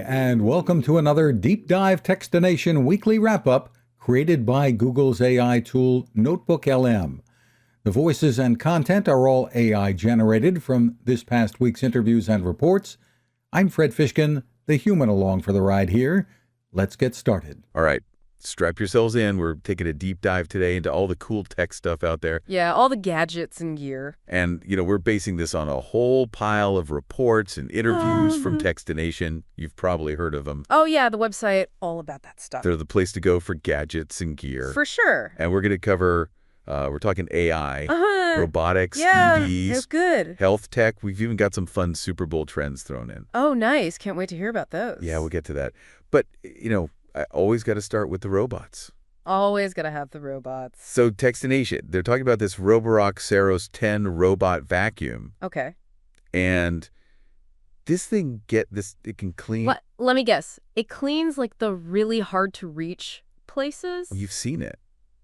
and welcome to another Deep Dive Techstination weekly wrap-up created by Google's AI tool Notebook LM. The voices and content are all AI generated from this past week's interviews and reports. I'm Fred Fishkin, the human along for the ride here. Let's get started. All right, strap yourselves in. We're taking a deep dive today into all the cool tech stuff out there. Yeah, all the gadgets and gear. And, we're basing this on a whole pile of reports and interviews from Techstination. You've probably heard of them. Oh, yeah, the website, all about that stuff. They're the place to go for gadgets and gear. For sure. And we're going to cover, we're talking AI, robotics, Yeah, EVs, it's good. health tech. We've even got some fun Super Bowl trends thrown in. Oh, nice. Can't wait to hear about those. Yeah, we'll get to that. But, I always got to start with the robots. Always gotta have the robots. So Techstination, they're talking about this Roborock Saros 10 robot vacuum. Okay. And this thing, it can clean. Let me guess. It cleans like the really hard to reach places? You've seen it.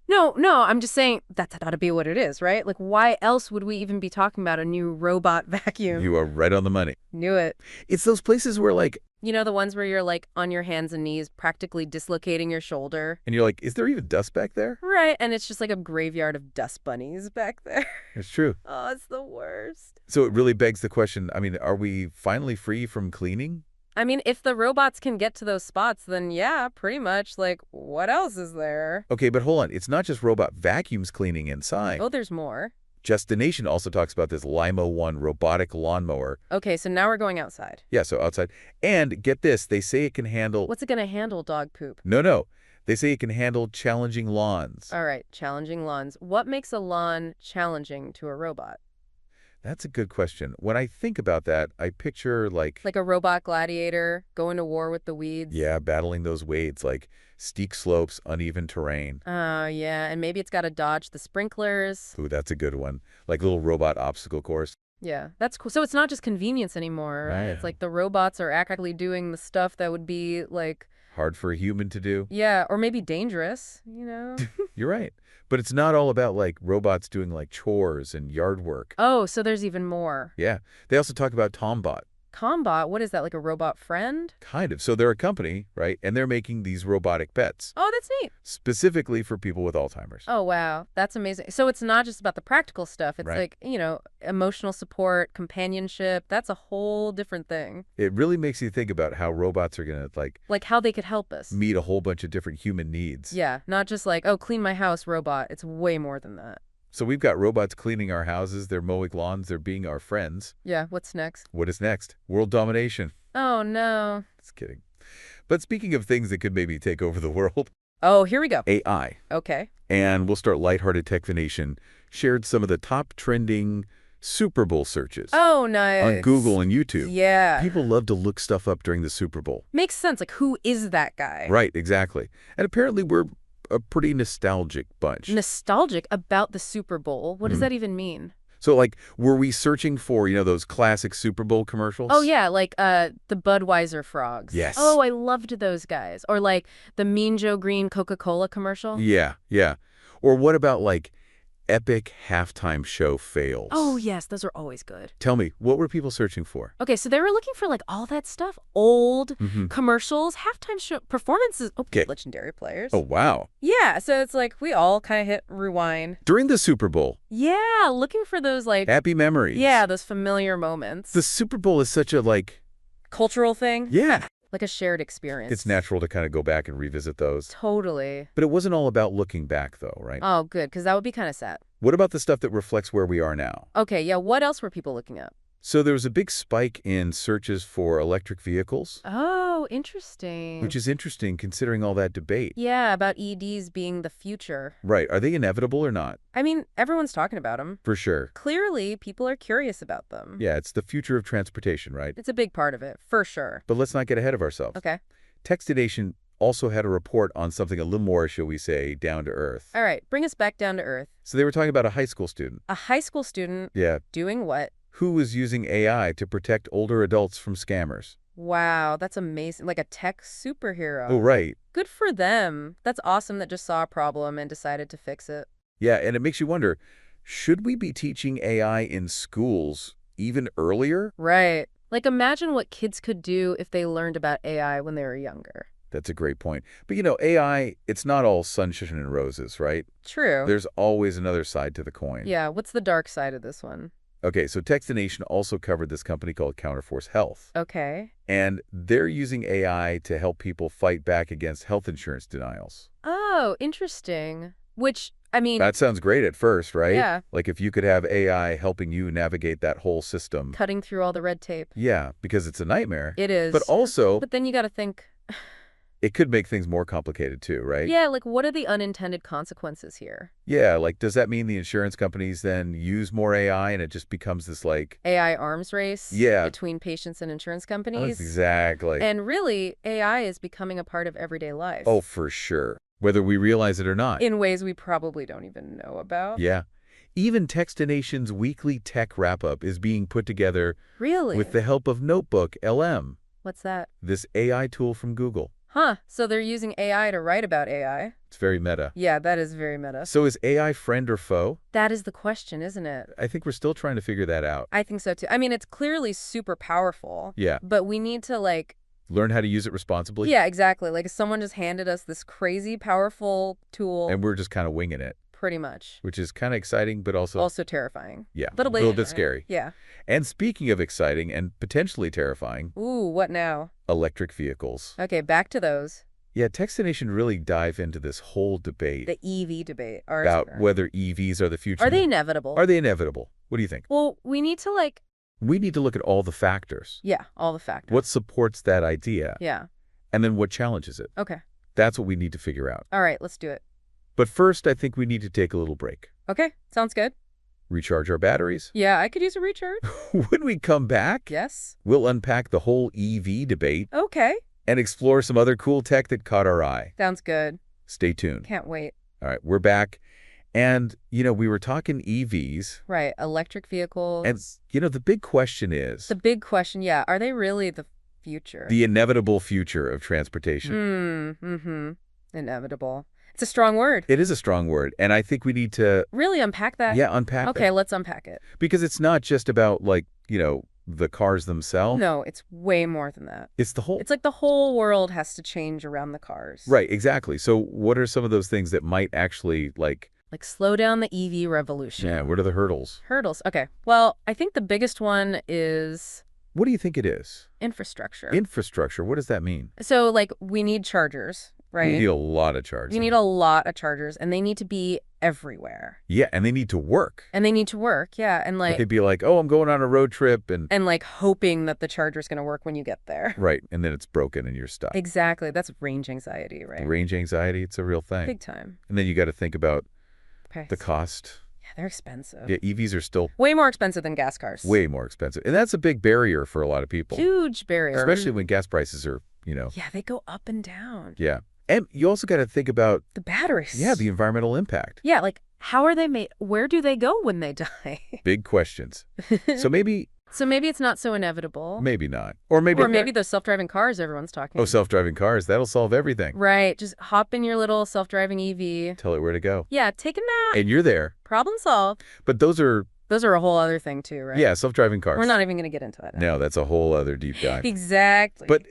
No, I'm just saying that's gotta be what it is, right? Like, why else would we even be talking about a new robot vacuum? You are right on the money. Knew it. It's those places where The ones where you're like on your hands and knees, practically dislocating your shoulder. and you're like, is there even dust back there? Right, and it's just like a graveyard of dust bunnies back there. It's true. Oh, it's the worst. So it really begs the question, are we finally free from cleaning? If the robots can get to those spots, then yeah, pretty much. Like, what else is there? Okay, but hold on. It's not just robot vacuums cleaning inside. Oh, there's more. Techstination also talks about this Limo 1 robotic lawnmower. Okay, so now we're going outside. Yeah, so outside. And get this, they say it can handle... What's it gonna handle, dog poop? No. They say it can handle challenging lawns. All right, challenging lawns. What makes a lawn challenging to a robot? That's a good question. When I think about that, I picture Like a robot gladiator going to war with the weeds? yeah, battling those weeds, like steep slopes, uneven terrain. Oh, yeah, and maybe it's got to dodge the sprinklers. Ooh, that's a good one. Like little robot obstacle course. Yeah, that's cool. So it's not just convenience anymore. Right. It's like the robots are actually doing the stuff that would be like... Hard for a human to do. Yeah, or maybe dangerous, You're right. But it's not all about robots doing chores and yard work. Oh, so there's even more. Yeah. They also talk about Tombot. Combot, what is that, like a robot friend? Kind of. So they're a company, right? And they're making these robotic pets. Oh, that's neat. Specifically for people with Alzheimer's. Oh, wow. That's amazing. So it's not just about the practical stuff. It's Right. emotional support, companionship. That's a whole different thing. It really makes you think about how robots are going to Like how they could help us. meet a whole bunch of different human needs. Yeah, not just like, oh, clean my house, robot. It's way more than that. So we've got robots cleaning our houses, they're mowing lawns, they're being our friends. Yeah, what's next? What is next? World domination. Oh, no. Just kidding. But speaking of things that could maybe take over the world, Oh, here we go. AI. Okay. And we'll start lighthearted. Techstination shared some of the top trending Super Bowl searches Oh, nice. on Google and YouTube. Yeah. People love to look stuff up during the Super Bowl. Makes sense. Like, who is that guy? Right, exactly. And apparently we're a pretty nostalgic bunch. Nostalgic about the Super Bowl. What does that even mean? So, were we searching for, those classic Super Bowl commercials? Oh, yeah, like the Budweiser frogs. Yes. Oh, I loved those guys. Or like the Mean Joe Green Coca-Cola commercial. Yeah. Or what about, epic halftime show fails? Oh, yes, those are always good. Tell me, what were people searching for? Okay, so they were looking for like all that stuff. Old Mhm. commercials, halftime show performances. Oh, Okay. legendary players. Oh, wow. Yeah, so it's like we all kind of hit rewind. During the Super Bowl, Yeah, looking for those like, happy memories. yeah, those familiar moments. The Super Bowl is such a, Cultural thing. yeah. Like a shared experience. It's natural to kind of go back and revisit those. Totally. But it wasn't all about looking back, though, right? Oh, good, because that would be kind of sad. What about the stuff that reflects where we are now? Okay, yeah, what else were people looking at? So there was a big spike in searches for electric vehicles, Oh, interesting. which is interesting considering all that debate. Yeah, about EDs being the future. Right. Are they inevitable or not? Everyone's talking about them. For sure. Clearly, people are curious about them. Yeah, it's the future of transportation, right? It's a big part of it, for sure. But let's not get ahead of ourselves. Okay. Techstination also had a report on something a little more, shall we say, down to earth. All right, bring us back down to earth. So they were talking about a high school student. A high school student Yeah. doing what? Who was using AI to protect older adults from scammers. Wow, that's amazing. Like a tech superhero. Oh, right. Good for them. That's awesome that just saw a problem and decided to fix it. Yeah, and it makes you wonder, should we be teaching AI in schools even earlier? Right. Like, imagine what kids could do if they learned about AI when they were younger. That's a great point. But AI, it's not all sunshine and roses, right? True. There's always another side to the coin. Yeah, what's the dark side of this one? Okay, so Techstination also covered this company called Counterforce Health. Okay. And they're using AI to help people fight back against health insurance denials. Oh, interesting. Which, I mean, That sounds great at first, right? Yeah. Like if you could have AI helping you navigate that whole system. cutting through all the red tape. Yeah, because it's a nightmare. It is. But also, But then you got to think, it could make things more complicated too, right? yeah, like what are the unintended consequences here? Yeah, like does that mean the insurance companies then use more AI and it just becomes this like... AI arms race Yeah. between patients and insurance companies. Exactly. And really, AI is becoming a part of everyday life. Oh, for sure. Whether we realize it or not. In ways we probably don't even know about. Yeah. Even Techstination's weekly tech wrap-up is being put together Really? with the help of Notebook LM, What's that? this AI tool from Google. Huh, so they're using AI to write about AI. It's very meta. Yeah, that is very meta. So is AI friend or foe? That is the question, isn't it? I think we're still trying to figure that out. I think so too. I mean, it's clearly super powerful. Yeah. But we need to Learn how to use it responsibly. yeah, exactly. Like if someone just handed us this crazy powerful tool, And we're just kind of winging it, pretty much. which is kind of exciting, but also, Also terrifying. yeah, Little a little bit, bit right? scary. Yeah. And speaking of exciting and potentially terrifying, Ooh, what now? electric vehicles. Okay, back to those. Yeah, Techstination really dive into this whole debate The EV debate. about whether EVs are the future. Are they inevitable? Are they inevitable? What do you think? Well, we need to We need to look at all the factors. yeah, all the factors. What supports that idea? Yeah. And then what challenges it? Okay. That's what we need to figure out. All right, let's do it. But first, I think we need to take a little break. Okay, sounds good. Recharge our batteries. Yeah, I could use a recharge. When we come back, Yes. we'll unpack the whole EV debate Okay. and explore some other cool tech that caught our eye. Sounds good. Stay tuned. Can't wait. All right, we're back. And, we were talking EVs. Right, electric vehicles. And, the big question is The big question, yeah, are they really the future? the inevitable future of transportation. Inevitable. It's a strong word. It is a strong word, and I think we need to, Really unpack that? unpack Okay, that. let's unpack it. Because it's not just about, the cars themselves. No, it's way more than that. It's the whole... It's like the whole world has to change around the cars. Right, exactly. So what are some of those things that might actually, Like slow down the EV revolution. yeah, what are the hurdles? Hurdles. Okay. Well, I think the biggest one is What do you think it is? infrastructure. Infrastructure, what does that mean? So, we need chargers, right? We need a lot of charging. You need a lot of chargers, and they need to be everywhere. Yeah, and they need to work. And they need to work, yeah. And It could be like, oh, I'm going on a road trip, and hoping that the charger's going to work when you get there. right, and then it's broken and you're stuck. Exactly. That's range anxiety, right? Range anxiety, it's a real thing. Big time. And then you got to think about Okay. the cost. Yeah, they're expensive. Yeah, EVs are still Way more expensive than gas cars. way more expensive. And that's a big barrier for a lot of people. Huge barrier. Especially when gas prices are, Yeah, they go up and down. yeah. And you also got to think about, The batteries. yeah, the environmental impact. Yeah, how are they made? Where do they go when they die? Big questions. So maybe it's not so inevitable. maybe not. Or maybe those self-driving cars everyone's talking oh, about. self-driving cars, that'll solve everything. Right. Just hop in your little self-driving EV. Tell it where to go. Yeah, take a nap. And you're there. Problem solved. But those are, Those are a whole other thing too, right? yeah, self-driving cars. We're not even going to get into it. No, that's a whole other deep dive. Exactly. But,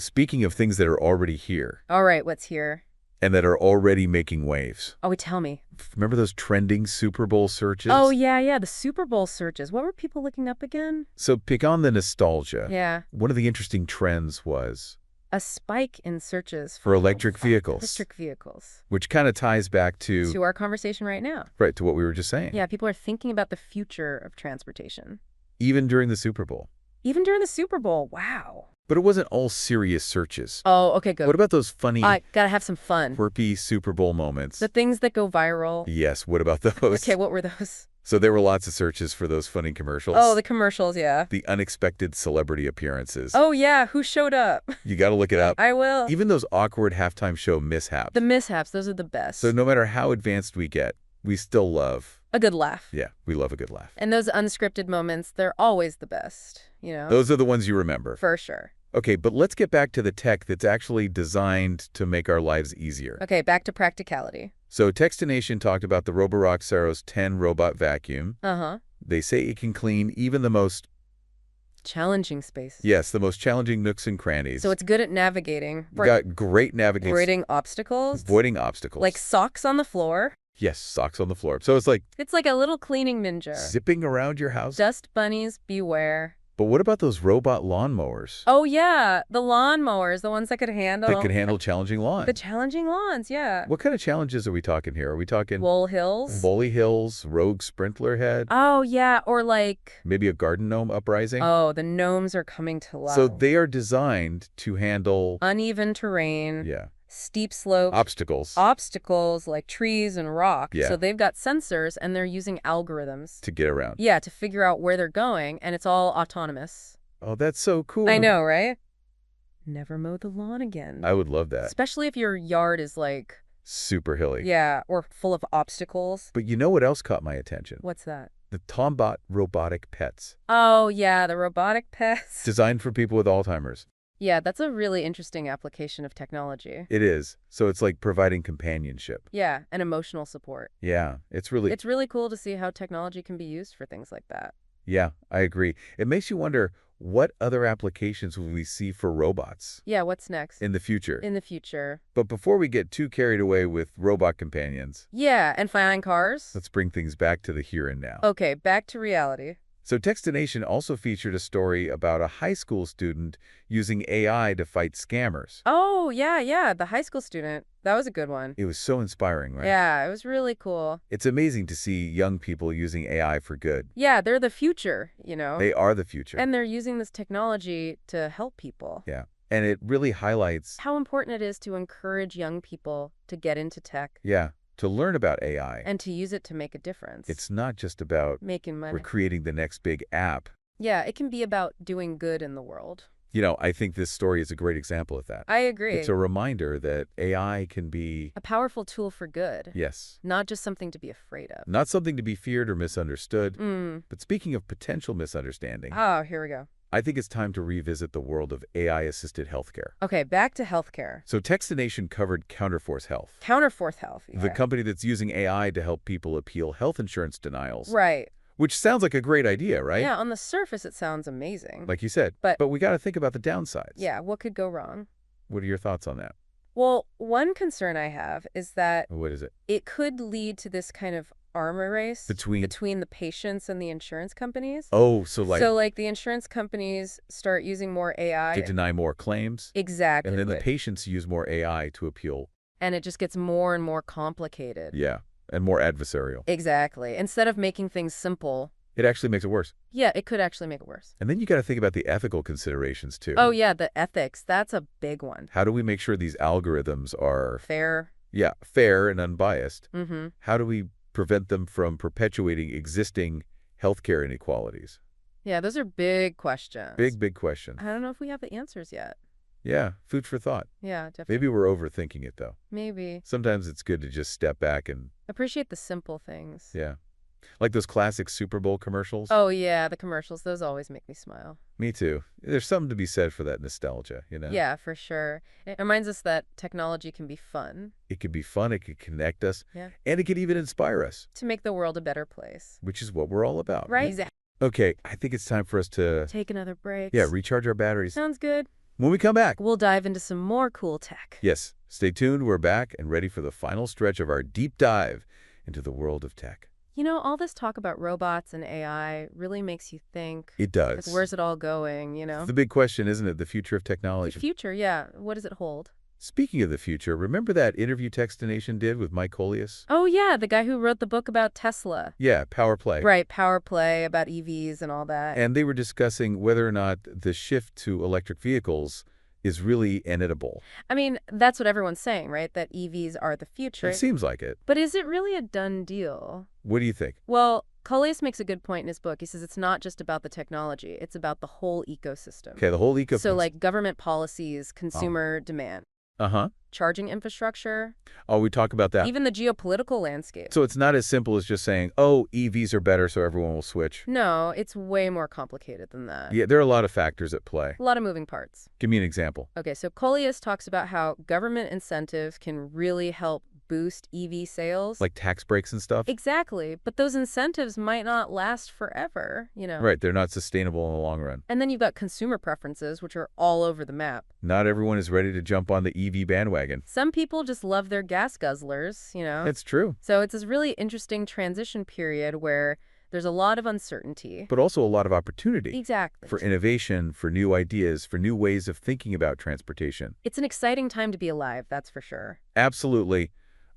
speaking of things that are already here All right, what's here? and that are already making waves. Oh, tell me. Remember those trending Super Bowl searches? Oh, yeah, the Super Bowl searches. What were people looking up again? So pick on the nostalgia. Yeah. One of the interesting trends was A spike in searches for electric vehicles, Electric vehicles. which kind of ties back To our conversation right now. right, to what we were just saying. Yeah, people are thinking about the future of transportation. Even during the Super Bowl. Even during the Super Bowl. Wow. But it wasn't all serious searches. Oh, okay, good. What about those funny, Gotta have some fun. quirky Super Bowl moments? The things that go viral. Yes, what about those? Okay, what were those? So there were lots of searches for those funny commercials. Oh, the commercials, yeah. The unexpected celebrity appearances. Oh, yeah, who showed up? You got to look it up. I will. Even those awkward halftime show mishaps. The mishaps, those are the best. So no matter how advanced we get, we still love, A good laugh. yeah, we love a good laugh. And those unscripted moments, they're always the best, Those are the ones you remember. For sure. Okay, but let's get back to the tech that's actually designed to make our lives easier. Okay, back to practicality. So Techstination talked about the Roborock Saros 10 robot vacuum. Uh-huh. They say it can clean even the most Challenging spaces. Yes, the most challenging nooks and crannies. So it's good at navigating. Got great navigation. Avoiding obstacles. Avoiding obstacles. Like socks on the floor. Yes, socks on the floor. So it's like It's like a little cleaning ninja. zipping around your house. Dust bunnies, beware. But what about those robot lawnmowers? Oh, yeah. The lawn mowers, the ones that could handle... That can handle challenging lawns. The challenging lawns, yeah. What kind of challenges are we talking here? Are we talking Wool hills. woolly hills, rogue sprinkler head, Oh, yeah. Or like... maybe a garden gnome uprising? Oh, the gnomes are coming to life. So they are designed to handle Uneven terrain. yeah, Steep slopes. obstacles Obstacles like trees and rock. Yeah. So they've got sensors and they're using algorithms. to get around. Yeah, to figure out where they're going, and it's all autonomous. Oh, that's so cool. I know, right? Never mow the lawn again. I would love that. Especially if your yard is like, Super hilly. yeah, or full of obstacles. But you know what else caught my attention? What's that? The Tombot robotic pets, Oh, yeah, the robotic pets. designed for people with Alzheimer's. Yeah, that's a really interesting application of technology. It is. So it's like providing companionship. Yeah, and emotional support. Yeah, it's really, It's really cool to see how technology can be used for things like that. yeah, I agree. It makes you wonder, what other applications will we see for robots Yeah, what's next? in the future? In the future. But before we get too carried away with robot companions, Yeah, and flying cars. let's bring things back to the here and now. Okay, back to reality. So Techstination also featured a story about a high school student using AI to fight scammers. Oh, yeah, the high school student. That was a good one. It was so inspiring, right? Yeah, it was really cool. It's amazing to see young people using AI for good. Yeah, they're the future, you know? They are the future. And they're using this technology to help people. Yeah. And it really highlights, How important it is to encourage young people to get into tech yeah, to learn about AI. and to use it to make a difference. It's not just about making money. we're creating the next big app. Yeah, it can be about doing good in the world. You know, I think this story is a great example of that. I agree. It's a reminder that AI can be, A powerful tool for good, yes, not just something to be afraid of. not something to be feared or misunderstood. Mm. But speaking of potential misunderstanding, Oh, here we go. I think it's time to revisit the world of AI-assisted healthcare. Okay, back to healthcare. So Techstination covered Counterforce Health, Counterforce Health. the yeah. company that's using AI to help people appeal health insurance denials. Right. Which sounds like a great idea, right? Yeah, on the surface it sounds amazing. Like you said. But- we got to think about the downsides. Yeah, what could go wrong? What are your thoughts on that? Well, one concern I have is that What is it? it could lead to this kind of armor race Between the patients and the insurance companies. Oh, so like the insurance companies start using more AI. to deny more claims, Exactly. and then the patients use more AI to appeal. And it just gets more and more complicated. Yeah, and more adversarial. Exactly. Instead of making things simple, It actually makes it worse. yeah, it could actually make it worse. And then you got to think about the ethical considerations too. Oh, yeah, the ethics. That's a big one. How do we make sure these algorithms are, Fair. yeah, fair and unbiased? Mm-hmm. How do we prevent them from perpetuating existing healthcare inequalities? Yeah, those are big questions. Big question. I don't know if we have the answers yet. Yeah, food for thought. Yeah, definitely. Maybe we're overthinking it, though. Maybe. Sometimes it's good to just step back and, Appreciate the simple things. yeah. Like those classic Super Bowl commercials. Oh, yeah, the commercials. Those always make me smile. Me too. There's something to be said for that nostalgia, you know? Yeah, for sure. It reminds us that technology can be fun. It could be fun, it could connect us, Yeah. and it could even inspire us, To make the world a better place. which is what we're all about. Right? Exactly. Okay, I think it's time for us to, Take another break. yeah, recharge our batteries. Sounds good. When we come back, We'll dive into some more cool tech. yes, stay tuned. We're back and ready for the final stretch of our deep dive into the world of tech. You know, all this talk about robots and AI really makes you think. It does. 'Cause where's it all going, you know? The big question, isn't it? The future of The technology. future, yeah. What does it hold? Speaking of the future, remember that interview Techstination did with Mike Coleus? Oh, yeah, the guy who wrote the book about Tesla. Yeah, Power Play. Right, power play, about EVs and all that. And they were discussing whether or not the shift to electric vehicles is really inevitable. I mean, that's what everyone's saying, right? That EVs are the future. It seems like it. But is it really a done deal? What do you think? Well, Coleus makes a good point in his book. He says it's not just about the technology, it's about the whole ecosystem. Okay, the whole ecosystem. So like government policies, consumer demand, Uh-huh. charging infrastructure, Oh, we talk about that. even the geopolitical landscape. So it's not as simple as just saying, oh, EVs are better, so everyone will switch. No, it's way more complicated than that. Yeah, there are a lot of factors at play. A lot of moving parts. Give me an example. Okay, so Coleus talks about how government incentives can really help boost EV sales. Like tax breaks and stuff? Exactly. But those incentives might not last forever, Right, they're not sustainable in the long run. And then you've got consumer preferences, which are all over the map. Not everyone is ready to jump on the EV bandwagon. Some people just love their gas guzzlers, That's true. So it's this really interesting transition period where there's a lot of uncertainty. But also a lot of opportunity. Exactly. For innovation, for new ideas, for new ways of thinking about transportation. It's an exciting time to be alive, that's for sure. Absolutely.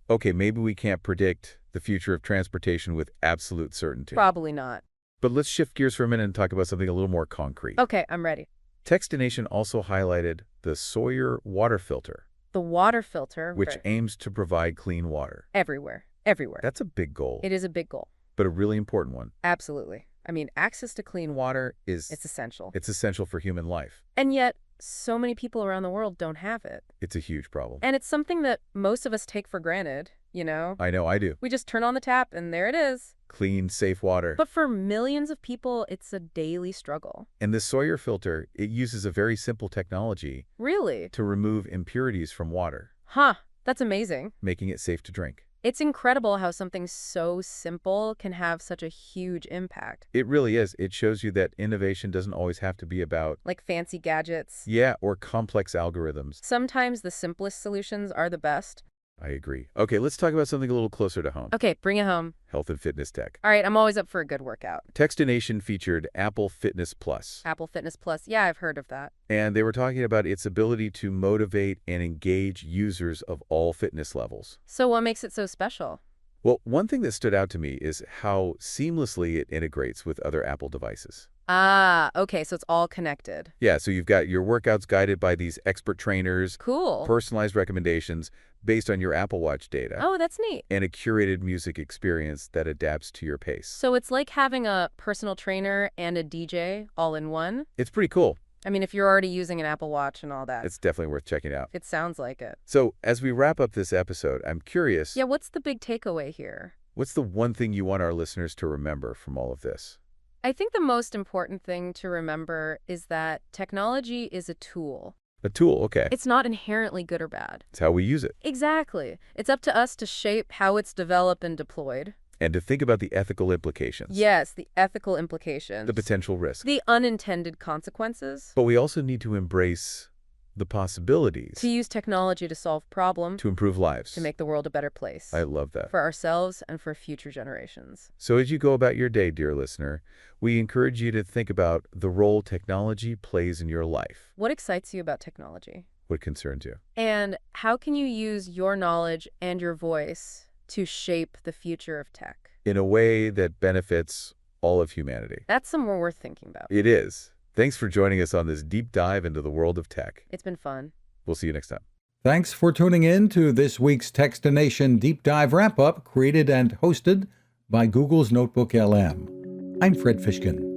Okay, maybe we can't predict the future of transportation with absolute certainty. Probably not. But let's shift gears for a minute and talk about something a little more concrete. Okay, I'm ready. Techstination also highlighted the Sawyer water filter, The water filter. which right. aims to provide clean water. Everywhere. Everywhere. That's a big goal, It is a big goal. but a really important one. Absolutely. I mean, access to clean water, It's essential. It's essential for human life. And yet, so many people around the world don't have it. It's a huge problem. And it's something that most of us take for granted, I know I do. We just turn on the tap and there it is. Clean, safe water. But for millions of people, it's a daily struggle. And this Sawyer filter, it uses a very simple technology Really? to remove impurities from water, Huh. That's amazing. making it safe to drink. It's incredible how something so simple can have such a huge impact. It really is. It shows you that innovation doesn't always have to be about, Like fancy gadgets. or complex algorithms. Sometimes the simplest solutions are the best. I agree. Okay, let's talk about something a little closer to home. Okay, bring it home. Health and fitness tech. All right, I'm always up for a good workout. Techstination featured Apple Fitness Plus, Apple Fitness Plus. Yeah, I've heard of that. and they were talking about its ability to motivate and engage users of all fitness levels. So what makes it so special? Well, one thing that stood out to me is how seamlessly it integrates with other Apple devices. Ah, okay, so it's all connected. Yeah, so you've got your workouts guided by these expert trainers, Cool. personalized recommendations based on your Apple Watch data, Oh, that's neat. and a curated music experience that adapts to your pace. So it's like having a personal trainer and a DJ all in one? It's pretty cool. I mean, if you're already using an Apple Watch and all that. It's definitely worth checking out. It sounds like it. So as we wrap up this episode, I'm curious, Yeah, what's the big takeaway here? what's the one thing you want our listeners to remember from all of this? I think the most important thing to remember is that technology is a tool. A tool, okay. It's not inherently good or bad. It's how we use it. Exactly. It's up to us to shape how it's developed and deployed. And to think about the ethical implications. Yes, the ethical implications. The potential risk. The unintended consequences. But we also need to embrace the possibilities. To use technology to solve problems. To improve lives. To make the world a better place. I love that. For ourselves and for future generations. So as you go about your day, dear listener, we encourage you to think about the role technology plays in your life. What excites you about technology? What concerns you? And how can you use your knowledge and your voice to shape the future of tech? In a way that benefits all of humanity. That's somewhere worth thinking about. It is. Thanks for joining us on this deep dive into the world of tech. It's been fun. We'll see you next time. Thanks for tuning in to this week's Techstination Deep Dive Wrap-Up, created and hosted by Google's Notebook LM. I'm Fred Fishkin.